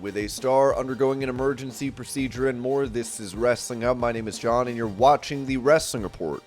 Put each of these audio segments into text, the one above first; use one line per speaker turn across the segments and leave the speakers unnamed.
with a star undergoing an emergency procedure and more. This is Wrestling Hub. My name is John, and you're watching the Wrestling Report.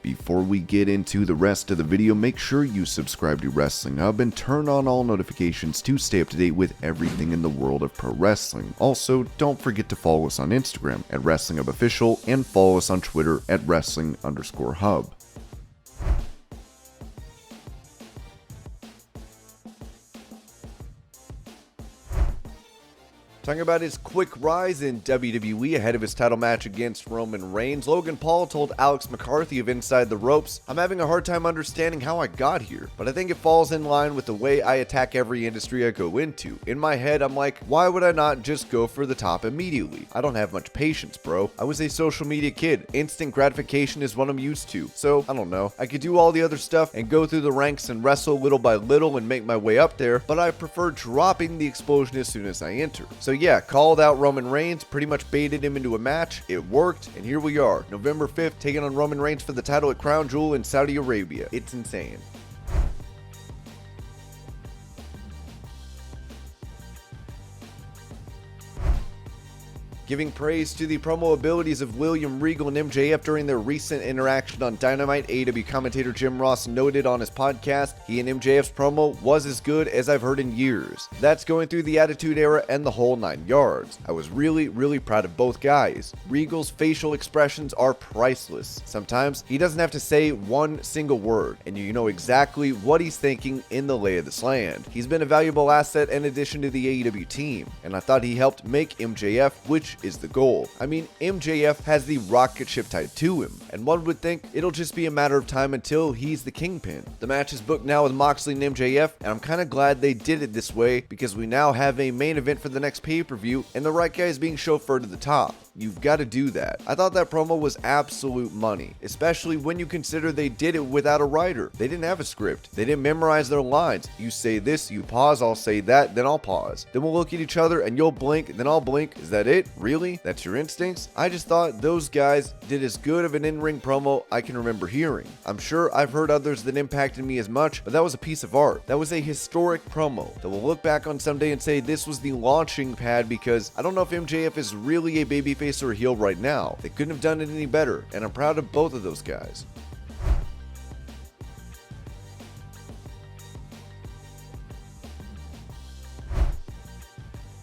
Before we get into the rest of the video, make sure you subscribe to Wrestling Hub and turn on all notifications to stay up to date with everything in the world of pro wrestling. Also, don't forget to follow us on Instagram at Wrestling Hub Official and follow us on Twitter at Wrestling_Hub. Talking about his quick rise in WWE ahead of his title match against Roman Reigns, Logan Paul told Alex McCarthy of Inside the Ropes, "I'm having a hard time understanding how I got here, but I think it falls in line with the way I attack every industry I go into. In my head, I'm like, why would I not just go for the top immediately? I don't have much patience, bro. I was a social media kid. Instant gratification is what I'm used to. So, I don't know. I could do all the other stuff and go through the ranks and wrestle little by little and make my way up there, but I prefer dropping the explosion as soon as I enter. So yeah, called out Roman Reigns, pretty much baited him into a match. It worked, and here we are, November 5th, taking on Roman Reigns for the title at Crown Jewel in Saudi Arabia. It's insane." Giving praise to the promo abilities of William Regal and MJF during their recent interaction on Dynamite, AEW commentator Jim Ross noted on his podcast, he and MJF's promo was as good as I've heard in years. That's going through the Attitude Era and the whole 9 yards. I was really proud of both guys. Regal's facial expressions are priceless. Sometimes he doesn't have to say one single word, and you know exactly what he's thinking in the lay of this land. He's been a valuable asset and addition to the AEW team, and I thought he helped make MJF, which is the goal. I mean, MJF has the rocket ship tied to him, and one would think it'll just be a matter of time until he's the kingpin. The match is booked now with Moxley and MJF, and I'm kind of glad they did it this way because we now have a main event for the next pay-per-view, and the right guy is being chauffeured to the top. You've got to do that. I thought that promo was absolute money, especially when you consider they did it without a writer. They didn't have a script. They didn't memorize their lines. You say this, you pause, I'll say that, then I'll pause. Then we'll look at each other and you'll blink, then I'll blink. Is that it? Really? That's your instincts? I just thought those guys did as good of an in-ring promo I can remember hearing. I'm sure I've heard others that impacted me as much, but that was a piece of art. That was a historic promo that we'll look back on someday and say this was the launching pad, because I don't know if MJF is really a babyface or a heel right now. They couldn't have done it any better, and I'm proud of both of those guys.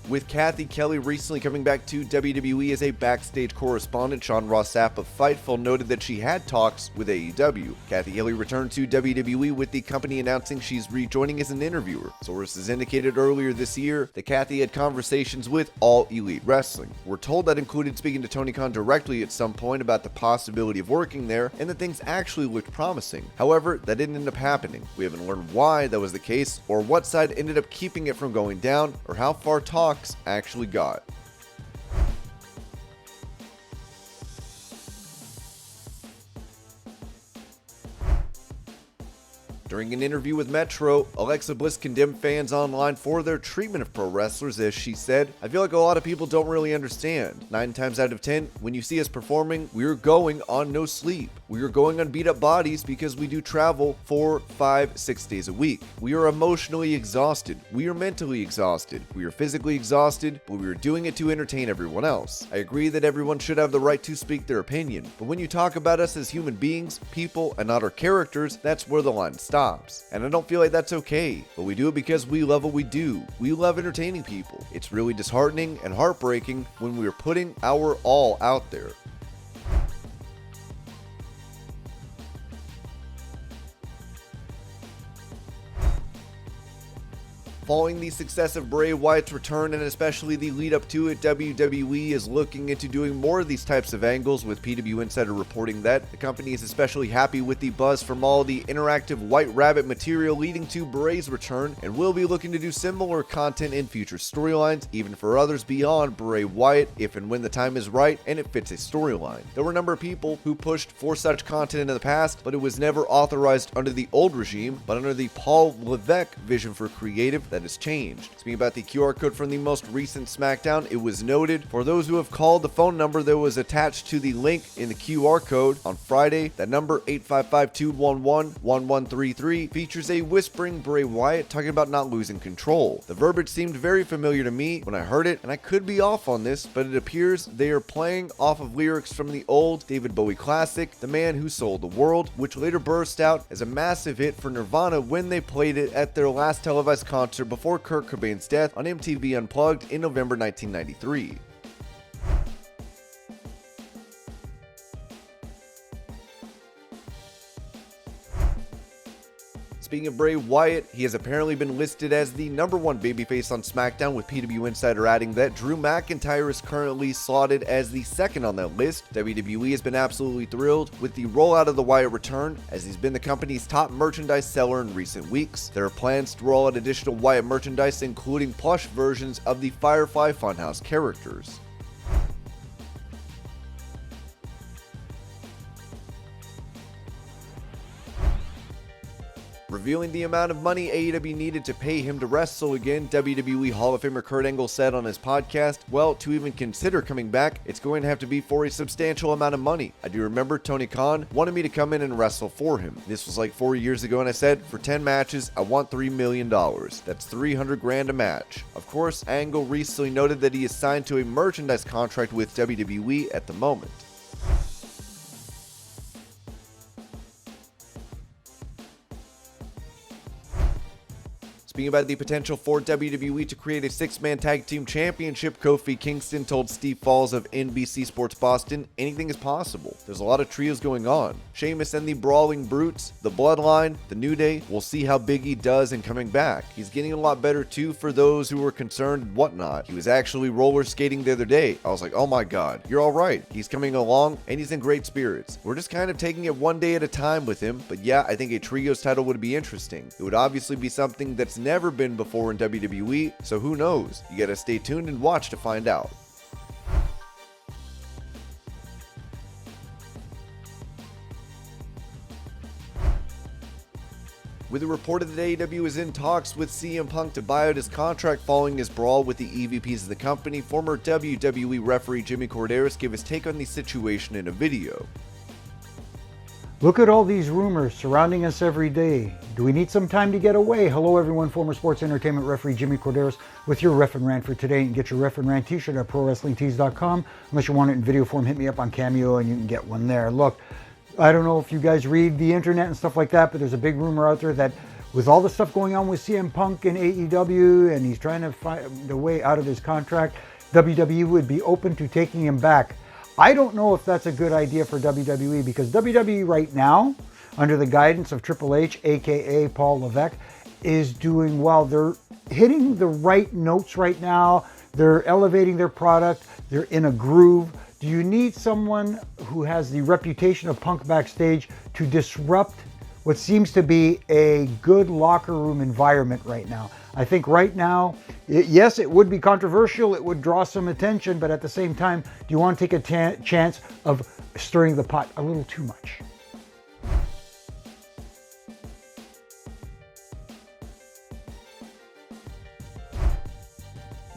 With Cathy Kelly recently coming back to WWE as a backstage correspondent, Sean Ross Sapp of Fightful noted that she had talks with AEW. Cathy Kelly returned to WWE with the company announcing she's rejoining as an interviewer. Sources indicated earlier this year that Cathy had conversations with All Elite Wrestling. We're told that included speaking to Tony Khan directly at some point about the possibility of working there, and that things actually looked promising. However, that didn't end up happening. We haven't learned why that was the case, or what side ended up keeping it from going down, or how far talks actually got. During an interview with Metro, Alexa Bliss condemned fans online for their treatment of pro wrestlers, as she said, "I feel like a lot of people don't really understand. 9 times out of 10, when you see us performing, we're going on no sleep. We are going on beat up bodies because we do travel 4, 5, 6 days a week. We are emotionally exhausted. We are mentally exhausted. We are physically exhausted, but we are doing it to entertain everyone else. I agree that everyone should have the right to speak their opinion, but when you talk about us as human beings, people, and not our characters, that's where the line stops. And I don't feel like that's okay, but we do it because we love what we do. We love entertaining people. It's really disheartening and heartbreaking when we are putting our all out there." Following the success of Bray Wyatt's return, and especially the lead up to it, WWE is looking into doing more of these types of angles, with PW Insider reporting that the company is especially happy with the buzz from all the interactive White Rabbit material leading to Bray's return, and will be looking to do similar content in future storylines, even for others beyond Bray Wyatt, if and when the time is right and it fits a storyline. There were a number of people who pushed for such content in the past, but it was never authorized under the old regime, but under the Paul Levesque vision for creative, that has changed. Speaking about the QR code from the most recent Smackdown, it was noted for those who have called the phone number that was attached to the link in the QR code on Friday, that number 855-211-1133 features a whispering Bray Wyatt talking about not losing control. The verbiage seemed very familiar to me when I heard it, and I could be off on this, but it appears they are playing off of lyrics from the old David Bowie classic, The Man Who Sold the World, which later burst out as a massive hit for Nirvana when they played it at their last televised concert before Kurt Cobain's death on MTV Unplugged in November 1993. Speaking of Bray Wyatt, he has apparently been listed as the #1 babyface on SmackDown, with PW Insider adding that Drew McIntyre is currently slotted as the second on that list. WWE has been absolutely thrilled with the rollout of the Wyatt return, as he's been the company's top merchandise seller in recent weeks. There are plans to roll out additional Wyatt merchandise, including plush versions of the Firefly Funhouse characters. Revealing the amount of money AEW needed to pay him to wrestle again, WWE Hall of Famer Kurt Angle said on his podcast, well, to even consider coming back, it's going to have to be for a substantial amount of money. I do remember Tony Khan wanted me to come in and wrestle for him. This was like 4 years ago, and I said, for 10 matches, I want $3 million. That's $300,000 a match. Of course, Angle recently noted that he is signed to a merchandise contract with WWE at the moment. Speaking about the potential for WWE to create a 6-man tag team championship, Kofi Kingston told Steve Falls of NBC Sports Boston, anything is possible. There's a lot of trios going on. Sheamus and the Brawling Brutes, the Bloodline, the New Day. We'll see how Big E does in coming back. He's getting a lot better too for those who were concerned and whatnot. He was actually roller skating the other day. I was like, oh my god, you're alright. He's coming along and he's in great spirits. We're just kind of taking it one day at a time with him, but yeah, I think a trios title would be interesting. It would obviously be something that's never been before in WWE, so who knows? You gotta stay tuned and watch to find out. With it reported that AEW is in talks with CM Punk to buy out his contract following his brawl with the EVPs of the company, former WWE referee Jimmy Corderas gave his take on the situation in a video.
Look at all these rumors surrounding us every day. Do we need some time to get away? Hello everyone, former sports entertainment referee Jimmy Corderas with your Ref and Rant for today. You can get your Ref and Rant t-shirt at ProWrestlingTees.com. Unless you want it in video form, hit me up on Cameo and you can get one there. Look, I don't know if you guys read the internet and stuff like that, but there's a big rumor out there that with all the stuff going on with CM Punk and AEW, and he's trying to find a way out of his contract, WWE would be open to taking him back. I don't know if that's a good idea for WWE, because WWE right now, under the guidance of Triple H, aka Paul Levesque, is doing well. They're hitting the right notes right now. They're elevating their product. They're in a groove. Do you need someone who has the reputation of Punk backstage to disrupt what seems to be a good locker room environment right now? I think right now, yes, it would be controversial, it would draw some attention, but at the same time, do you want to take a chance of stirring the pot a little too much?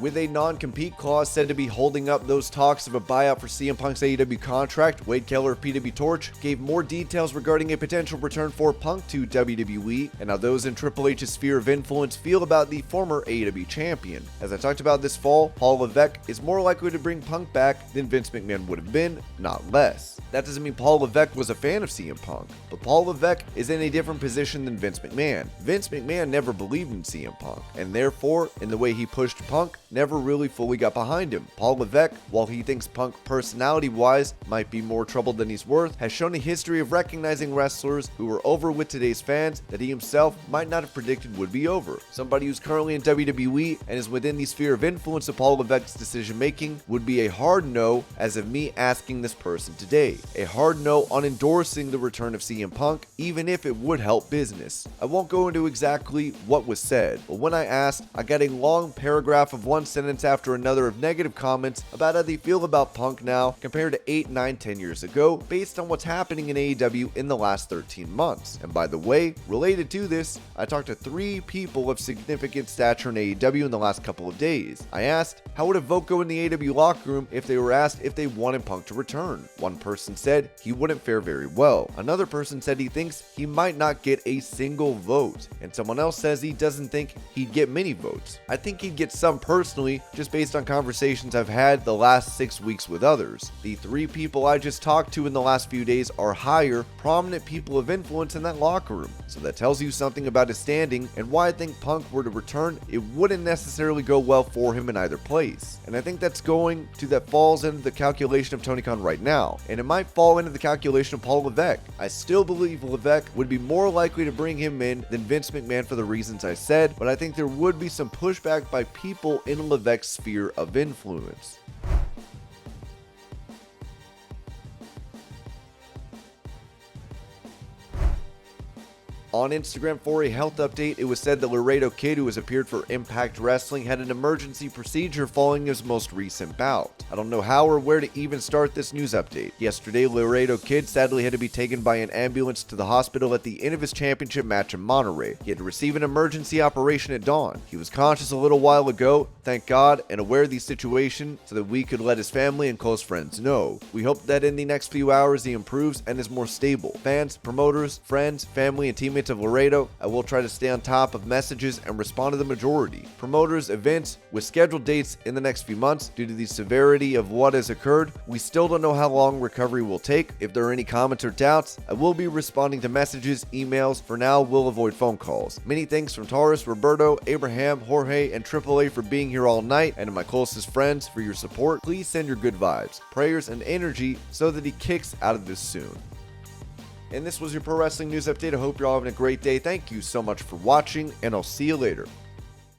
With a non-compete clause said to be holding up those talks of a buyout for CM Punk's AEW contract, Wade Keller of PW Torch gave more details regarding a potential return for Punk to WWE and how those in Triple H's sphere of influence feel about the former AEW champion. As I talked about this fall, Paul Levesque is more likely to bring Punk back than Vince McMahon would have been, not less. That doesn't mean Paul Levesque was a fan of CM Punk, but Paul Levesque is in a different position than Vince McMahon. Vince McMahon never believed in CM Punk, and therefore, in the way he pushed Punk, never really fully got behind him. Paul Levesque, while he thinks Punk personality-wise might be more trouble than he's worth, has shown a history of recognizing wrestlers who were over with today's fans that he himself might not have predicted would be over. Somebody who's currently in WWE and is within the sphere of influence of Paul Levesque's decision-making would be a hard no as of me asking this person today. a hard no on endorsing the return of CM Punk, even if it would help business. I won't go into exactly what was said, but when I asked, I got a long paragraph of one sentence after another of negative comments about how they feel about Punk now compared to 8, 9, 10 years ago, based on what's happening in AEW in the last 13 months. And by the way, related to this, I talked to 3 people of significant stature in AEW in the last couple of days. I asked, how would a vote go in the AEW locker room if they were asked if they wanted Punk to return? One person said he wouldn't fare very well. Another person said he thinks he might not get a single vote. And someone else says he doesn't think he'd get many votes. I think he'd get some personally, just based on conversations I've had the last 6 weeks with others. The 3 people I just talked to in the last few days are higher, prominent people of influence in that locker room. So that tells you something about his standing and why I think Punk were to return, it wouldn't necessarily go well for him in either place. And I think that falls into the calculation of Tony Khan right now, and it might fall into the calculation of Paul Levesque. I still believe Levesque would be more likely to bring him in than Vince McMahon for the reasons I said, but I think there would be some pushback by people in Levesque's sphere of influence. On Instagram for a health update, it was said that Laredo Kid, who has appeared for Impact Wrestling, had an emergency procedure following his most recent bout. I don't know how or where to even start this news update. Yesterday, Laredo Kid sadly had to be taken by an ambulance to the hospital at the end of his championship match in Monterey. He had to receive an emergency operation at dawn. He was conscious a little while ago, thank God, and aware of the situation so that we could let his family and close friends know. We hope that in the next few hours he improves and is more stable. Fans, promoters, friends, family, and teammates of Laredo, I will try to stay on top of messages and respond to the majority. Promoters, events with scheduled dates in the next few months due to the severity of what has occurred. We still don't know how long recovery will take. If there are any comments or doubts, I will be responding to messages, emails. For now, we'll avoid phone calls. Many thanks from Taurus, Roberto, Abraham, Jorge, and AAA for being here all night, and to my closest friends for your support. Please send your good vibes, prayers, and energy so that he kicks out of this soon. And this was your Pro Wrestling News Update. I hope you're all having a great day. Thank you so much for watching, and I'll see you later.